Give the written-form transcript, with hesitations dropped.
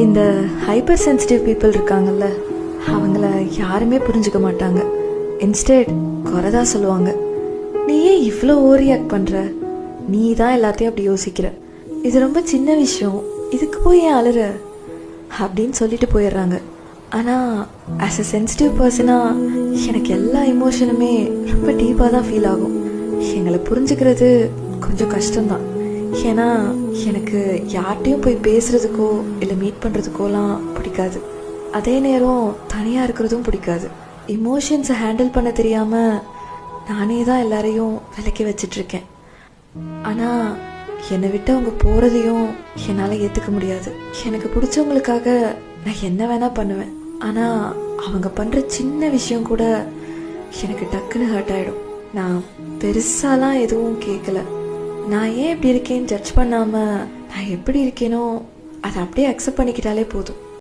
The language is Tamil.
இந்த ஹைப்பர் சென்சிட்டிவ் பீப்புள் இருக்காங்கல்ல, அவங்கள யாருமே புரிஞ்சுக்க மாட்டாங்க. இன்ஸ்டெட் குறைதான் சொல்லுவாங்க. நீ ஏன் இவ்வளோ ஓவர் ரியாக்ட் பண்ணுற, நீ தான் எல்லாத்தையும் அப்படி யோசிக்கிற, இது ரொம்ப சின்ன விஷயம், இதுக்கு போய் ஏன் அழுற அப்படின்னு சொல்லிட்டு போயிடுறாங்க. ஆனால் ஆஸ் அ சென்சிட்டிவ் பர்சனாக எனக்கு எல்லா எமோஷனுமே ரொம்ப டீப்பாக தான் ஃபீல் ஆகும். எங்களை புரிஞ்சுக்கிறது கொஞ்சம் கஷ்டம்தான். ஏன்னா எனக்கு யார்கிட்டையும் போய் பேசுகிறதுக்கோ இல்லை மீட் பண்ணுறதுக்கோலாம் பிடிக்காது. அதே நேரம் தனியாக இருக்கிறதும் பிடிக்காது. இமோஷன்ஸை ஹேண்டில் பண்ண தெரியாமல் நானே தான் எல்லாரையும் விலக்கி வச்சிட்ருக்கேன். ஆனால் என்னை விட்டு அவங்க போகிறதையும் என்னால் ஏற்றுக்க முடியாது. எனக்கு பிடிச்சவங்களுக்காக நான் என்ன வேணால் பண்ணுவேன். ஆனால் அவங்க பண்ணுற சின்ன விஷயம் கூட எனக்கு டக்குன்னு ஹர்ட் ஆகிடும். நான் பெருசாலாம் எதுவும் கேட்கல. நான் ஏன் இப்படி இருக்கேன்னு ஜட்ஜ் பண்ணாமல் நான் எப்படி இருக்கேனோ அதை அப்படியே அக்செப்ட் பண்ணிக்கிட்டாலே போதும்.